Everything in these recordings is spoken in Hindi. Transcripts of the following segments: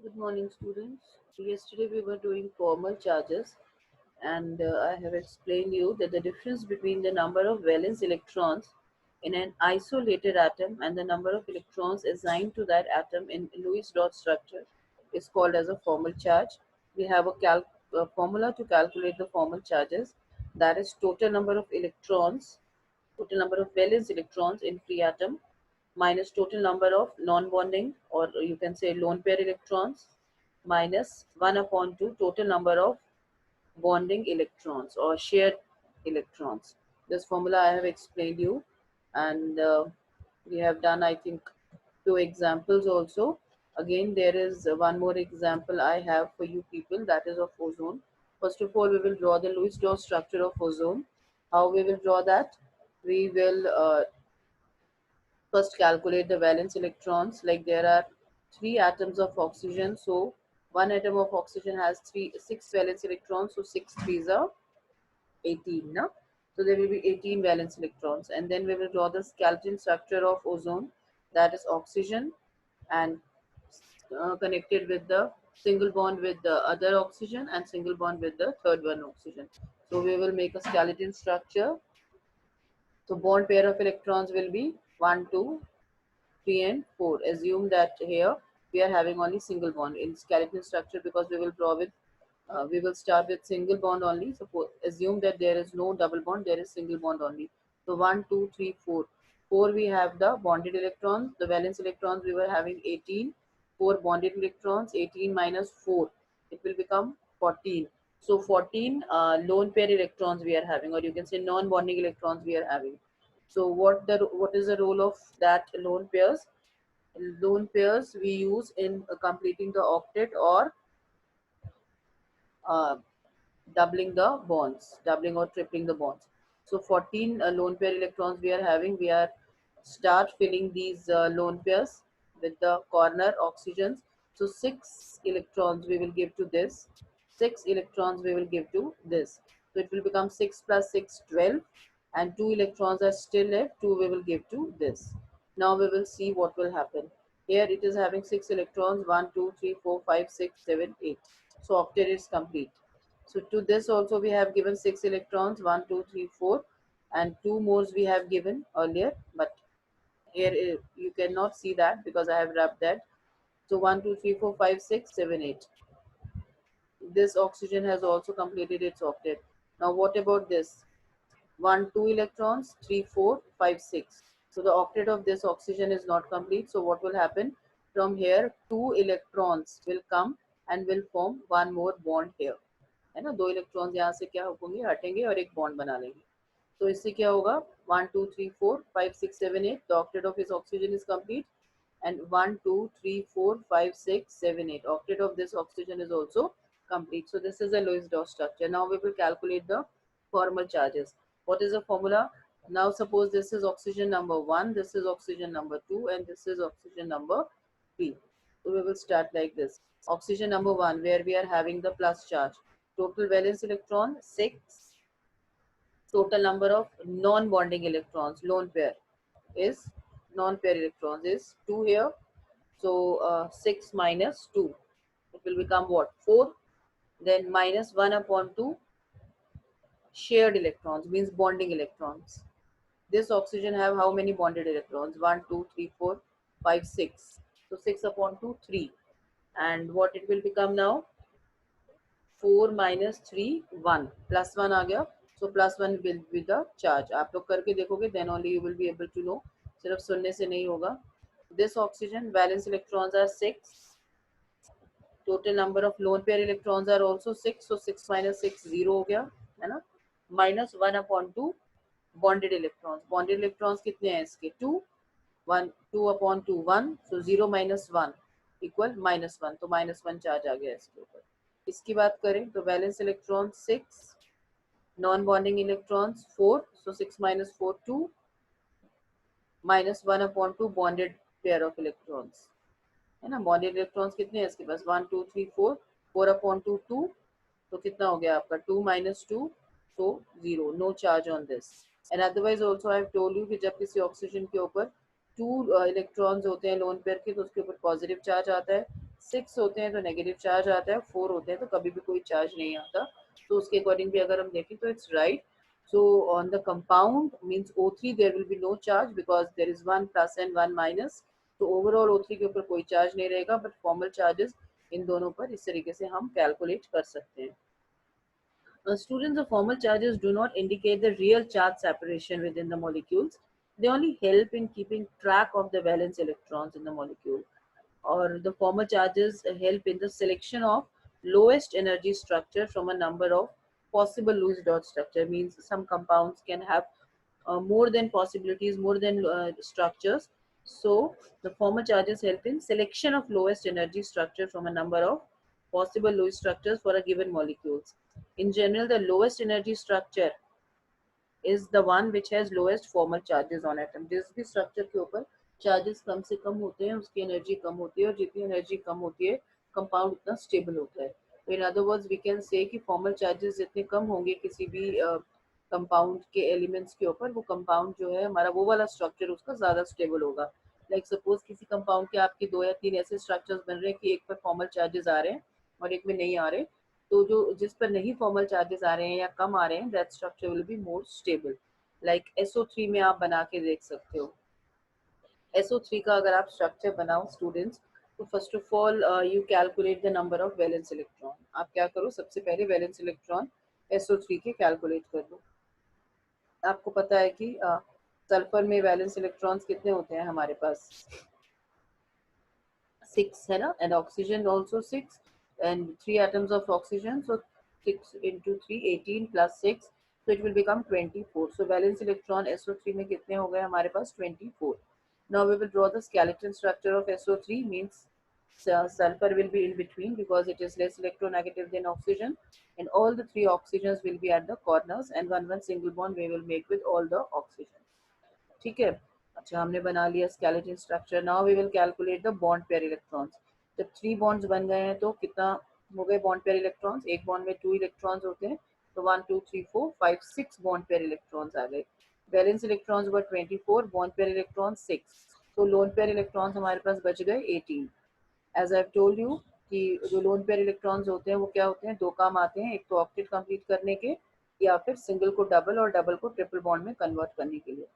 Good morning, students. Yesterday we were doing formal charges, and I have explained you that the difference between the number of valence electrons in an isolated atom and the number of electrons assigned to that atom in Lewis dot structure is called as a formal charge. We have a formula to calculate the formal charges, that is total number of valence electrons in free atom minus total number of non-bonding, or you can say lone pair electrons, minus 1 upon 2 total number of bonding electrons or shared electrons. This formula I have explained you, and we have done, I think, two examples also. Again, there is one more example I have for you people, that is of ozone. First of all, we will draw the Lewis dot structure of ozone. How we will draw that? We will first calculate the valence electrons. Like there are three atoms of oxygen, so one atom of oxygen has six valence electrons, so 6 threes are 18. No? So there will be 18 valence electrons, and then we will draw the skeleton structure of ozone, that is oxygen, and connected with the single bond with the other oxygen and single bond with the third one oxygen. So we will make a skeleton structure. So bond pair of electrons will be 1, 2, 3 and 4. Assume that here we are having only single bond in skeleton structure, because we will start with single bond only. Suppose assume that there is no double bond, there is single bond only. So 1, 2, 3, 4. 4 we have the bonded electrons, the valence electrons we were having 18. 4 bonded electrons, 18 minus 4, it will become 14. So 14 lone pair electrons we are having, or you can say non-bonding electrons we are having. So what is the role of that lone pairs? Lone pairs we use in completing the octet, or uh, doubling or tripling the bonds. So 14 lone pair electrons we are having. We are start filling these lone pairs with the corner oxygens. So 6 electrons we will give to this, 6 electrons we will give to this. So it will become 6 plus 6, 12, and 2 electrons are still left, 2 we will give to this. Now we will see what will happen. Here it is having 6 electrons, 1, 2, 3, 4, 5, 6, 7, 8. So octet is complete. So to this also we have given 6 electrons, 1, 2, 3, 4, and 2 more we have given earlier, but here you cannot see that because I have wrapped that. So 1, 2, 3, 4, 5, 6, 7, 8. This oxygen has also completed its octet. Now what about this? 1, 2 electrons, 3, 4, 5, 6. So the octet of this oxygen is not complete. So what will happen? From here, 2 electrons will come and will form one more bond here. है ना, दो इलेक्ट्रॉन्स यहाँ से क्या होंगे, हटेंगे और एक बॉन्ड बना लेंगे. तो इससे क्या होगा? 1, 2, 3, 4, 5, 6, 7, 8. The octet of his oxygen is complete. And 1, 2, 3, 4, 5, 6, 7, 8. Octet of this oxygen is also complete. So this is a Lewis dot structure. Now we will calculate the formal charges. What is the formula? Now suppose this is oxygen number 1, this is oxygen number 2, and this is oxygen number 3. So we will start like this. Oxygen number 1, where we are having the plus charge. Total valence electron 6. Total number of non-bonding electrons, lone pair, is non-pair electrons is 2 here. So 6 minus 2, it will become what? 4. Then minus 1 upon 2 shared electrons, means bonding electrons. This oxygen have how many bonded electrons? 1, 2, 3, 4, 5, 6. So 6 upon 2, 3. And what it will become now? 4 minus 3, 1. Plus 1 आ गया. So plus 1 will be the charge. आप लोग करके देखोगे, then only you will be able to know. सिर्फ सुनने से नहीं होगा. This oxygen valence electrons are 6. Total number of lone pair electrons are also 6. So 6 minus 6, 0 हो गया, है ना? Minus 1 upon 2 bonded electrons. Bonded electrons कितने हैं इसके? 2. 1, 2 upon 2, 1. So 0 minus 1 equal minus 1. तो minus 1 charge आ गया इसके ऊपर. इसकी बात करें तो valence electron 6, non bonding electrons 4. So 6 minus 4, 2, minus 1 upon 2 bonded pair of electrons, है ना? बॉन्डेड इलेक्ट्रॉन्स कितने हैं इसके पास? 1, 2, 3, 4. 4 upon 2, 2. तो कितना हो गया आपका? 2 minus 2, so 0. No charge on this. And otherwise also I have told you कि जब किसी ऑक्सीजन के ऊपर 2 इलेक्ट्रॉन्स होते हैं लोन पेयर के, तो उसके ऊपर पॉजिटिव चार्ज आता है. 6 होते हैं तो नेगेटिव चार्ज आता है, 4 होते हैं तो कभी भी कोई चार्ज नहीं आता। तो उसके अकॉर्डिंग भी अगर हम देखें तो it's right. So on the compound means O3 there will be no charge because there is one plus and one minus. तो overall O3 के ऊपर कोई चार्ज नहीं रहेगा, बट फॉर्मल चार्जेस इन दोनों पर इस तरीके से हम कैलकुलेट कर सकते हैं। Students, the formal charges do not indicate the real charge separation within the molecules. They only help in keeping track of the valence electrons in the molecule. Or the formal charges help in the selection of lowest energy structure from a number of possible loose dot structure. Means some compounds can have more than possibilities, more than structures. So the formal charges help in selection of lowest energy structure from a number of possible Lewis structures for a given molecules. In general, the lowest energy structure is the one which has lowest formal charges on atom. जिस भी structure के ऊपर charges कम से कम होते हैं उसकी energy कम होती है, और जितनी energy कम होती है compound उतना stable होता है। तो in other words we can say कि formal charges जितने कम होंगे किसी भी कंपाउंड के एलिमेंट्स के ऊपर, वो कंपाउंड जो है हमारा वो वाला स्ट्रक्चर उसका ज्यादा स्टेबल होगा। लाइक सपोज किसी कंपाउंड के आपके 2 या 3 ऐसे स्ट्रक्चर्स बन रहे हैं कि एक पर फॉर्मल चार्जेस आ रहे हैं और एक में नहीं आ रहे, तो जो जिस पर नहीं फॉर्मल चार्जेस आ रहे हैं या कम आ रहे हैं that structure will be more stable. Like SO3 में आप बना के देख सकते हो। SO3 का अगर आप स्ट्रक्चर बनाओ स्टूडेंट्स, तो first of all you calculate the number of valence electron. आप क्या करो, सबसे पहले वैलेंस इलेक्ट्रॉन SO3 के कैलकुलेट कर दो। आपको पता है कि सल्फर में वैलेंस इलेक्ट्रॉन्स कितने होते हैं हमारे पास, 6 है ना, and oxygen also 6 and 3 atoms of oxygen, so 6 into 3 18 plus 6, so it will become 24. So valence electron SO3 में कितने हो गए हमारे पास 24. Now we will draw the skeleton structure of SO3, means sulfur will be in between because it is less electronegative than oxygen, and all the 3 oxygens will be at the corners and one single bond we will make with all the oxygen. ठीक है। अच्छा, हमने बना लिया skeleton structure. Now we will calculate the bond pair electrons. जब 3 बॉन्ड्स बन गए हैं तो कितना हो गए बॉन्ड पेयर इलेक्ट्रॉन्स, एक बॉन्ड में 2 इलेक्ट्रॉन्स होते हैं, तो 1 2 3 4 5 6 बॉन्ड पेयर इलेक्ट्रॉन्स आ गए। वैलेंस इलेक्ट्रॉन्स वर 24, बॉन्ड पेयर इलेक्ट्रॉन्स 6, तो लोन पेयर इलेक्ट्रॉन्स हमारे पास बच गए 18। As I have told you कि जो लोन पेयर इलेक्ट्रॉन्स होते हैं वो क्या होते हैं, दो काम आते हैं, एक तो ऑक्टेट कंप्लीट करने के, या फिर सिंगल को डबल और डबल को ट्रिपल बॉन्ड में कन्वर्ट करने के लिए।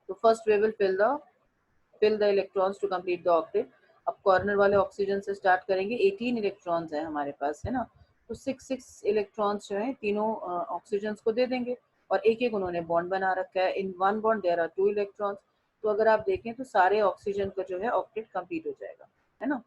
तो first way will fill the electrons to complete the octet. अब कॉर्नर वाले ऑक्सीजन से स्टार्ट करेंगे, 18 इलेक्ट्रॉन्स हैं हमारे पास, है ना, तो 6 इलेक्ट्रॉन्स जो हैं तीनों ऑक्सीजन को दे देंगे, और एक एक उन्होंने बॉन्ड बना रखा है। In one bond there are 2 electrons, तो अगर आप देखें तो सारे ऑक्सीजन का जो है ऑक्टेट कंप्लीट हो जाएगा, है ना।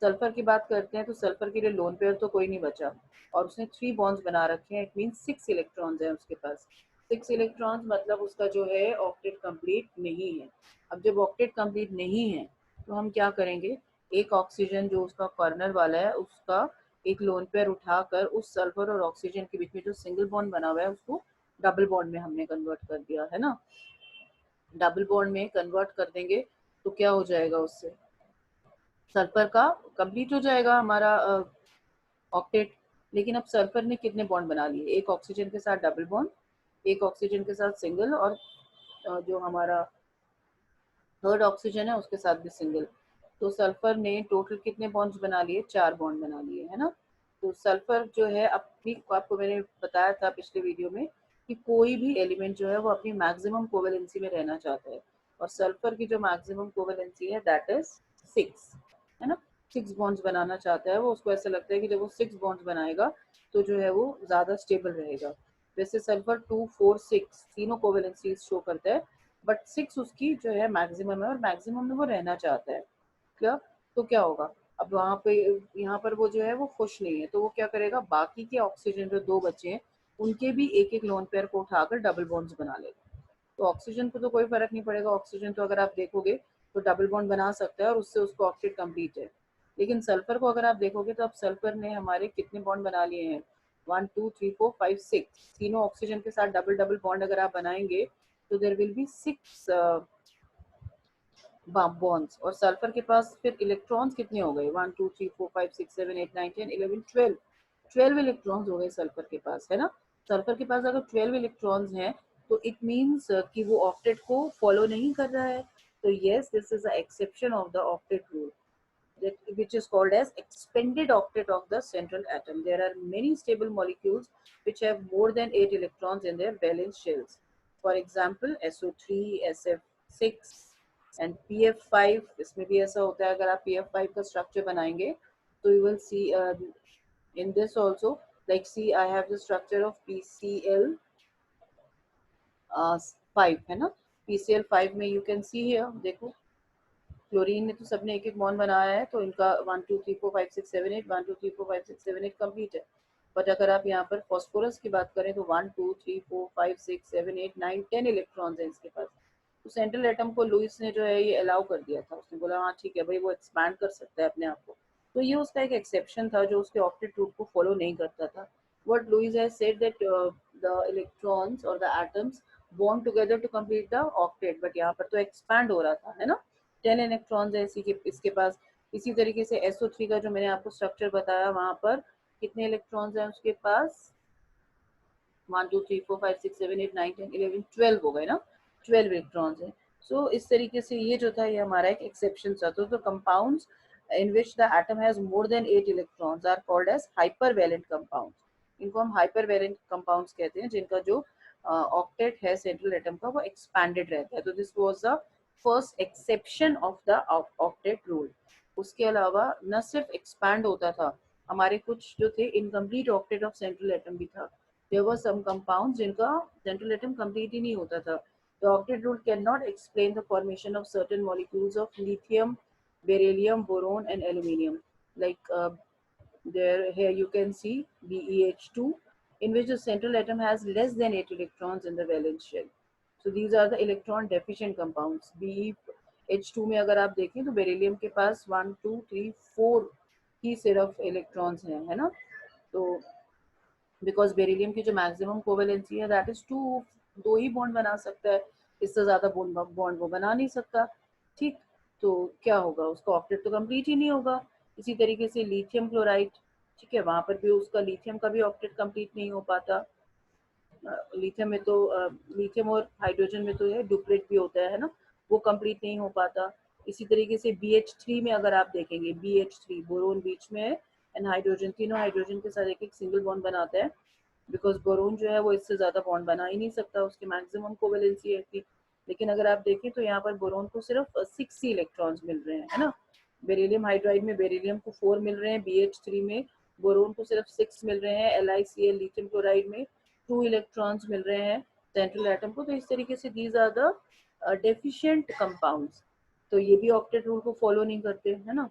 सल्फर की बात करते हैं तो सल्फर के लिए लोन पेयर तो कोई नहीं बचा, और उसने 3 बॉन्ड्स बना रखे हैं, इट मीन 6 इलेक्ट्रॉन्स हैं उसके पास। 6 इलेक्ट्रॉन्स मतलब उसका जो है ऑक्टेट कंप्लीट नहीं है। अब जब ऑक्टेट कंप्लीट नहीं है तो हम क्या करेंगे, एक ऑक्सीजन जो उसका कॉर्नर वाला है उसका एक लोन पेयर उठाकर उस सल्फर और ऑक्सीजन के बीच में जो सिंगल बॉन्ड बना हुआ है उसको डबल बॉन्ड में हमने कन्वर्ट कर दिया, है ना। डबल बॉन्ड में कन्वर्ट कर देंगे तो क्या हो जाएगा, उससे सल्फर का कंप्लीट हो जाएगा हमारा ऑक्टेट। लेकिन अब सल्फर ने कितने बॉन्ड बना लिए, एक ऑक्सीजन के साथ डबल बॉन्ड, एक ऑक्सीजन के साथ सिंगल, और जो हमारा थर्ड ऑक्सीजन है उसके साथ भी सिंगल। तो सल्फर ने टोटल कितने बॉन्ड्स बना लिए, 4 बॉन्ड बना लिए, है ना। तो सल्फर जो है अपनी, आपको मैंने बताया था पिछले वीडियो में कि कोई भी एलिमेंट जो है वो अपनी मैक्सिमम कोवेलेंसी में रहना चाहता है, और सल्फर की जो मैक्सिमम कोवेलेंसी है दैट इज 6, है ना। 6 बॉन्ड्स बनाना चाहता है वो, उसको ऐसा लगता है कि जब वो 6 बॉन्ड्स बनाएगा तो जो है वो ज्यादा स्टेबल रहेगा। वैसे सल्फर 2 4 6 तीनों कोवेलेंसीज शो करता है, बट 6 उसकी जो है मैक्सिमम है, और मैक्सिमम में वो रहना चाहता है। क्या, तो क्या होगा, अब वहाँ पे यहाँ पर वो जो है वो खुश नहीं है, तो वो क्या करेगा, बाकी के ऑक्सीजन जो 2 बचे हैं उनके भी एक एक लोन पेयर को उठाकर डबल बॉन्ड्स बना लेगा। तो ऑक्सीजन को तो कोई फर्क नहीं पड़ेगा, ऑक्सीजन तो अगर आप देखोगे तो डबल बॉन्ड बना सकता है और उससे उसको ऑक्टेट कंप्लीट है। लेकिन सल्फर को अगर आप देखोगे तो अब सल्फर ने हमारे कितने बॉन्ड बना लिए हैं, 1 2 3 4 5 6, तीनों ऑक्सीजन के साथ डबल डबल बॉन्ड अगर आप बनाएंगे तो देयर विल बी 6 बॉन्ड्स। और सल्फर के पास फिर इलेक्ट्रॉन्स कितने हो गए, 1 2 3 4 5 6 7 8 9 10 11 12, 12 इलेक्ट्रॉन्स हो गए सल्फर के पास, है ना। सल्फर के पास अगर 12 इलेक्ट्रॉन्स हैं तो इट मीन्स कि वो ऑक्टेट को फॉलो नहीं कर रहा है। तो yes, this is a exception of the octet rule. which is called as expanded octet of the central atom. There are many stable molecules which have more than 8 electrons in their valence shells. For example, SO3, SF6 and PF5. इसमें भी ऐसा होता है, अगर आप PF5 का structure बनाएंगे तो you will see in this also, like see I have the structure of PCl 5 है ना. PCl 5 में you can see here, देखो क्लोरीन ने तो सबने एक एक बॉन्ड बनाया है, तो इनका 1 2 3 4 5 6 7 8 1 2 3 4 5 6 7 8 कंप्लीट है. बट अगर आप यहाँ पर फॉस्फोरस की बात करें तो 1 2 3 4 5 6 7 8 9 10 इलेक्ट्रॉन्स हैं इसके पास. तो सेंट्रल एटम को लुइस ने जो है ये अलाउ कर दिया था, उसने बोला हाँ ठीक है भाई, वो एक्सपैंड कर सकता है अपने आप को. तो ये उसका एक एक्सेप्शन था जो उसके ऑक्टेट रूट को फॉलो नहीं करता था. What Lewis has said that the electrons or the atoms bond together to complete the octet, but यहाँ पर तो expand हो रहा था, है ना. 10 इलेक्ट्रॉन्स है इसके पास. इसी तरीके से SO3 का जो मैंने आपको स्ट्रक्चर बताया, वहां पर कितने इलेक्ट्रॉन्स हैं उसके पास, 1 2 3 4 5 6 7 8 9 10 11 12 हो गए ना, 12 इलेक्ट्रॉन्स हैं. सो इस तरीके से ये जो था ये हमारा एक एक्सेप्शन था. तो compounds in which the atom has more than 8 electrons are called as hypervalent compounds. इनको हम hypervalent compounds कहते हैं जिनका जो ऑक्टेट है सेंट्रल एटम का वो एक्सपैंडेड रहता है. तो this was the first exception of the octet rule. उसके अलावा न सिर्फ एक्सपैंड होता था, हमारे कुछ जो थे incomplete octet of central atom भी था. There were some compounds जिनका central atom complete ही नहीं होता था. The octet rule cannot explain the formation of certain molecules of lithium, beryllium, boron, and aluminium. Like there here you can see BeH2, in which the central atom has less than 8 electrons in the valence shell. So these are the electron deficient compounds. BeH2 में अगर आप देखें तो बेरिलियम के पास 1 2 3 4 ही सिर्फ इलेक्ट्रॉन्स हैं, है ना. तो बिकॉज बेरिलियम की जो मैक्सिमम कोवेलेंसी है दैट इज 2, 2 ही बॉन्ड बना सकता है, इससे ज्यादा बॉन्ड वो बना नहीं सकता. ठीक, तो क्या होगा, उसका ऑक्टेट तो कंप्लीट ही नहीं होगा. इसी तरीके से लिथियम क्लोराइड, ठीक है, वहां पर भी उसका लिथियम का भी ऑक्टेट कंप्लीट नहीं हो पाता. लिथियम में तो लिथियम और हाइड्रोजन में तो है डुप्लेट भी होता है ना, वो कंप्लीट नहीं हो पाता. इसी तरीके से BH3 में अगर आप देखेंगे, BH3 बोरोन बीच में है एंड हाइड्रोजन, तीनों हाइड्रोजन के साथ एक एक सिंगल बॉन्ड बनाता है. बिकॉज बोरोन जो है वो इससे ज्यादा बॉन्ड बना ही नहीं सकता, उसकी मैक्सिमम कोवेलेंसी है थी. लेकिन अगर आप देखें तो यहाँ पर बोरोन को सिर्फ 6 इलेक्ट्रॉन्स मिल रहे हैं, है ना. बेरिलियम हाइड्राइड में बेरिलियम को 4 मिल रहे हैं, BH3 में बोरोन को सिर्फ 6 मिल रहे हैं, LiCl लिथियम क्लोराइड में 2 इलेक्ट्रॉन्स मिल रहे हैं सेंट्रल एटम को. तो इस तरीके से these are the deficient compounds. तो ये भी ऑक्टेट रूल को फॉलो नहीं करते, है ना.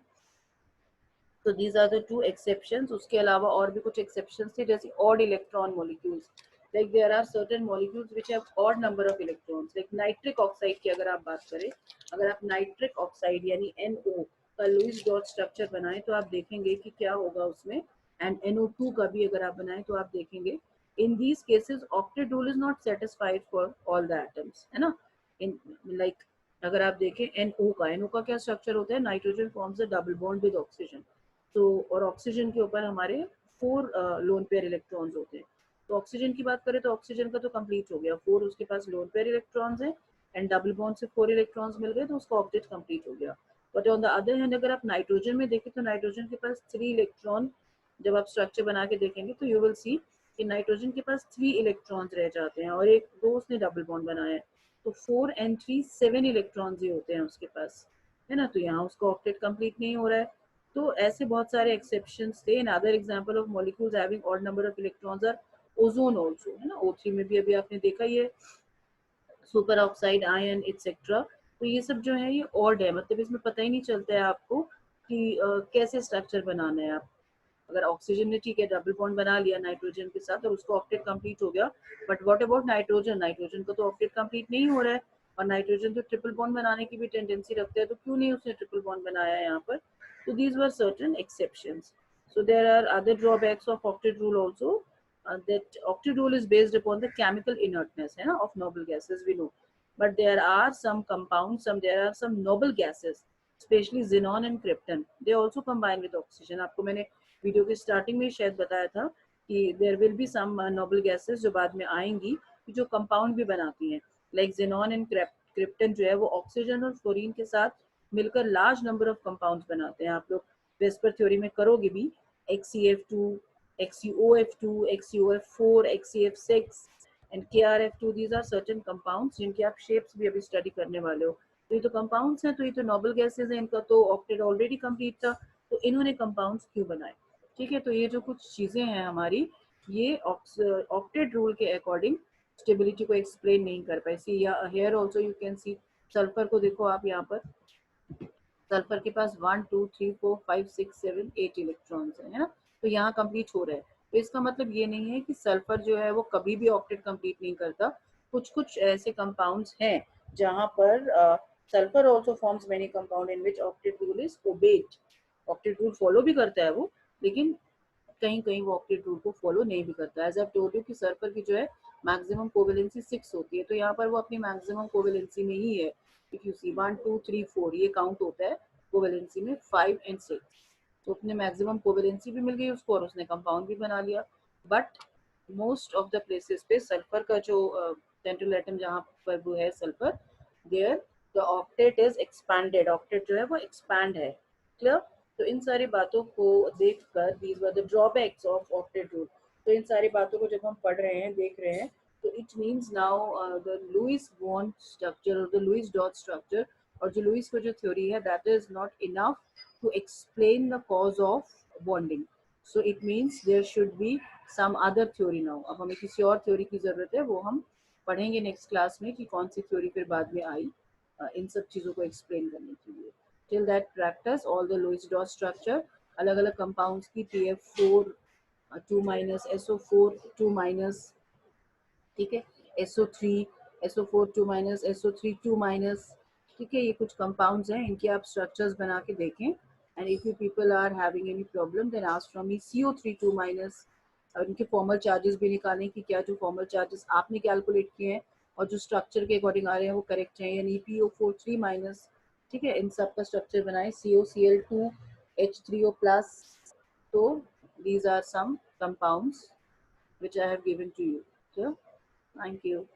तो दीज आर द 2 एक्सेप्शंस. उसके अलावा और भी कुछ एक्सेप्शंस थे, जैसे odd electron molecules. Like there are certain molecules which have odd number of electrons. Like nitric oxide की अगर आप बात करें, अगर आप नाइट्रिक ऑक्साइड यानी NO का लुईस डॉट स्ट्रक्चर बनाएं तो आप देखेंगे कि क्या होगा उसमें. एंड NO2 का भी अगर आप बनाएं तो आप देखेंगे in these cases octet rule is not satisfied for all the atoms, है ना. in like अगर आप देखें NO का क्या स्ट्रक्चर होता है, nitrogen forms a double bond with oxygen. तो और ऑक्सीजन के ऊपर हमारे 4 लोन पेयर इलेक्ट्रॉन्स होते हैं. तो ऑक्सीजन की बात करें तो ऑक्सीजन का तो कंप्लीट हो गया, 4 उसके पास लोन पेयर इलेक्ट्रॉन्स हैं एंड डबल बॉन्ड से 4 इलेक्ट्रॉन्स मिल गए, तो उसका ऑक्टेट कंप्लीट हो गया. But on the other hand अगर आप नाइट्रोजन में देखें तो नाइट्रोजन के पास 3 इलेक्ट्रॉन, जब आप स्ट्रक्चर बना के देखेंगे तो यू विल सी कि नाइट्रोजन के पास 3 इलेक्ट्रॉन्स रह जाते हैं और एक दो उसने डबल बॉन्ड बनाया है. तो 4 and 3 7 इलेक्ट्रॉन्स ही होते हैं उसके पास, है ना. तो यहाँ उसका ऑक्टेट कंप्लीट नहीं हो रहा है. तो ऐसे बहुत सारे एक्सेप्शंस थे. Another example of molecules having odd number of electrons are ozone also, है ना. O3 में भी अभी आपने देखा ही है, सुपर ऑक्साइड, आयन एटसेट्रा. तो ये सब जो है ये ऑड है, मतलब इसमें पता ही नहीं चलता है आपको कि कैसे स्ट्रक्चर बनाना है. आप अगर ऑक्सीजन ने ठीक है डबल बॉन्ड बना लिया नाइट्रोजन के साथ और उसका ऑक्टेट कंप्लीट हो गया, but what about nitrogen, nitrogen का तो ऑक्टेट कंप्लीट नहीं हो रहा है. और नाइट्रोजन तो ट्रिपल बॉन्ड बनाने की भी टेंडेंसी रखता है, तो क्यों नहीं उसने ट्रिपल बॉन्ड बनाया है यहाँ पर. तो these were certain exceptions. So there are other drawbacks of octet rule also. That octet rule is based upon the chemical inertness, है ना, of noble gases we know. But there are some compounds, there are some noble gases, especially xenon and krypton. They also combine with oxygen. आपको मैंने वीडियो के स्टार्टिंग में शायद बताया था कि there will be some noble gases जो बाद में आएंगी जो कंपाउंड भी बनाती हैं. लाइक xenon एंड क्रिप्टन जो है वो ऑक्सीजन और फ्लोरीन के साथ मिलकर लार्ज नंबर ऑफ कंपाउंड्स बनाते हैं। आप लोग वेस्पर थ्योरी में करोगे भी, XCF2, XCOF2, XCOF4, XCF6 and KrF2, these are certain compounds जिनकी आप शेप्स भी अभी स्टडी करने वाले हो। तो ये तो कंपाउंड्स हैं, तो ये तो नोबल गैसेज हैं, इनका तो ऑक्टेट ऑलरेडी कंप्लीट था, तो इन्होंने कंपाउंड्स क्यों बनाए? ठीक है, तो ये जो कुछ चीजें हैं हमारी, ये ऑक्टेट रूल के अकॉर्डिंग स्टेबिलिटी को एक्सप्लेन नहीं कर पाए। सी या here also you can see, sulphur को देखो आप यहाँ पर, सल्फर के पास 1 2 3 4 5 6 7 8 इलेक्ट्रॉन्स है ना, तो यहाँ कंप्लीट हो रहा है। तो इसका मतलब ये नहीं है कि सल्फर जो है वो कभी भी ऑक्टेट कंप्लीट नहीं करता। कुछ कुछ ऐसे कंपाउंड्स हैं जहाँ पर sulphur also forms many compound in which octet rule is obeyed. Octet rule follow भी करता है वो, लेकिन कहीं कहीं वो ऑक्टेट रूल को फॉलो नहीं भी करता है। एज आई टोल्ड यू कि सल्फर की जो है मैक्सिमम कोवेलेंसी 6 होती है, तो यहाँ पर वो अपनी मैक्सिमम कोवेलेंसी में ही है। इफ यू सी 1 2 3 4 ये काउंट होता है कोवेलेंसी में, 5 एंड 6, तो अपने मैक्सिमम कोवेलेंसी भी मिल गई उसको और उसने कंपाउंड भी बना लिया। But most of the places पे सल्फर का जो सेंट्रल एटम जहाँ पर वो है sulphur, there the octet is expanded, octet जो है वो एक्सपैंड है। क्लियर? तो इन सारी बातों को देखकर, these were the drawbacks of octet rule. तो इन सारी बातों को जब हम पढ़ रहे हैं, देख रहे हैं, तो it means now the Lewis bond structure और द लुइस डॉट स्ट्रक्चर, और जो लुइस का जो थ्योरी है, that is not enough to explain the cause of bonding. So it means there should be some other theory now. अब हमें किसी और थ्योरी की जरूरत है, वो हम पढ़ेंगे नेक्स्ट क्लास में कि कौन सी थ्योरी फिर बाद में आई इन सब चीजों को एक्सप्लेन करने के लिए। Till that practice all the Lewis dot structure, अलग अलग कंपाउंड्स की, PF4 2 माइनस, SO4 2 माइनस, ठीक है, SO4 2 माइनस, SO3 2 माइनस, ठीक है, ये कुछ कंपाउंड्स हैं, इनके आप स्ट्रक्चर्स बना के देखें। And if you people are having any problem then ask from me CO3 2 माइनस, और इनके फॉर्मल चार्जेस भी निकालें कि क्या जो फॉर्मल चार्जेस आपने कैलकुलेट किए हैं और जो स्ट्रक्चर के अकॉर्डिंग आ रहे हैं वो करेक्ट हैं, यानी PO4 3 माइनस, ठीक है, इन सब का स्ट्रक्चर बनाएं, COCl2 H3O प्लस। तो these are some compounds which I have given to you. So, thank you.